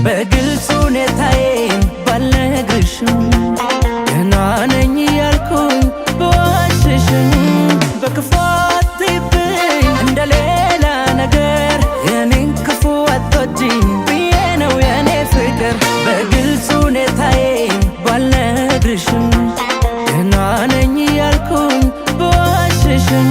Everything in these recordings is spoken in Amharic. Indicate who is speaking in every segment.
Speaker 1: በግልጽ ሁኔታዬን ባልነግርሽም ገና ነኝ ያልኩኝ በዋሽሽም በክፉ አትይብኝ እንደሌላ ነገር የኔን ክፉ አትወጂኝ ብዬ ነው የኔ ፍቅር በግልጽ ሁኔታዬን ባልነግርሽም ገና ነኝ ያልኩኝ በዋሽሽም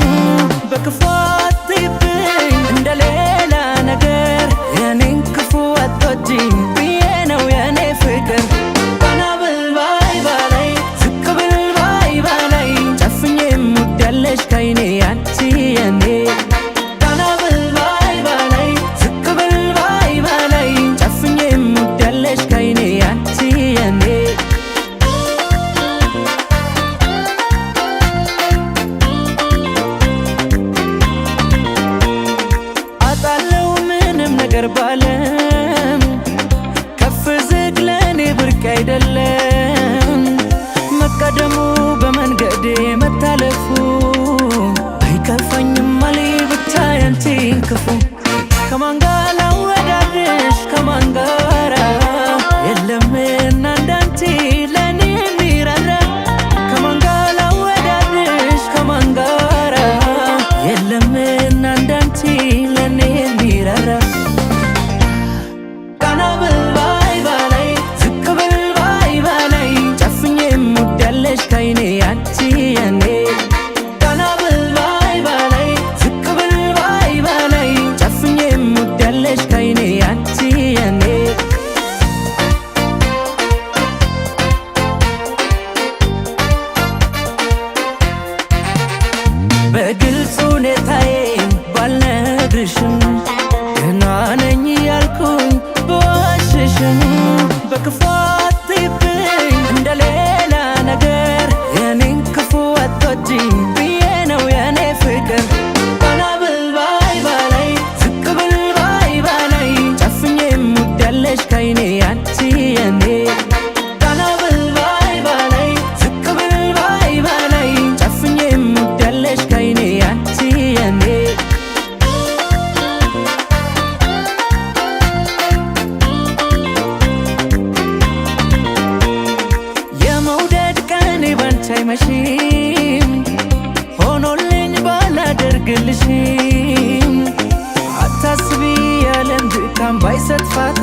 Speaker 1: በክፉ አትይብኝ እንደሌላ ነገር የኔን ክፉ አትወጂኝ ብዬ ነው የኔ ፍቅር ቀና ብል ባይ ባላይ ዝቅ ብል ባይ ባላይ ጨፍኜ እምወዳለሽ ከዓይኔ አንቺ የኔ ቀና ብል ባይ ባላይ ዝቅ ብል ባይ ባላይ ጨፍኜ እምወዳለሽ ከዓይኔ አንቺ የኔ አጣለው ምንም ነገር ባለም ከፍ ዝቅ ለኔ ብርቅ አይደለም መቀደሙ በመንገዴ መታለፉ አይከፋኝም አለ ብቻ ያንቺን ክፉ ከማን ጋር ላወዳድርሽ ከማን ጋራ የለምና እንዳንቺ ለኔ የሚራራ ከማን ጋር ላወዳድርሽ ከማን ጋራ የለምና እንዳንቺ ለኔ የሚራራ ቀና ብል ባይ ባላይ ዝቅ ብል ባይ ባላይ ጨፍኜ እምወዳለሽ ከዓይኔ አንቺ የኔ ቀና ብል ባይ ባላይ ዝቅ ብል ባይ ባላይ ጨፍኜ እምወዳለሽ ከዓይኔ አንቺ የኔ በግልጽ ሁኔታዬን ባልነግርሽም ገና ነኝ ያልኩኝ በዋሽሽም በክፉ አትይብኝ እንደሌላ ነገር የኔን ክፉ አትወጂኝ ብዬ ነው የኔ ፍቅር ቀና ብል ባይ ባላይ ዝቅ ብል ባይ ባላይ ጨፍኜ እምወዳለሽ ከዓይኔ አንቺ የኔ ቀና ብል ባይ ባላይ ዝቅ ብል ባይ ባላይ ጨፍኜ እምወዳለሽ ከዓይኔ አንቺ የኔ የመውደድ ቀኔ ባንቺ አይመሽም ሆኖልኝ ባላደርግልሽም አታስቢ የዓለም ድካም ባይሰጥፋት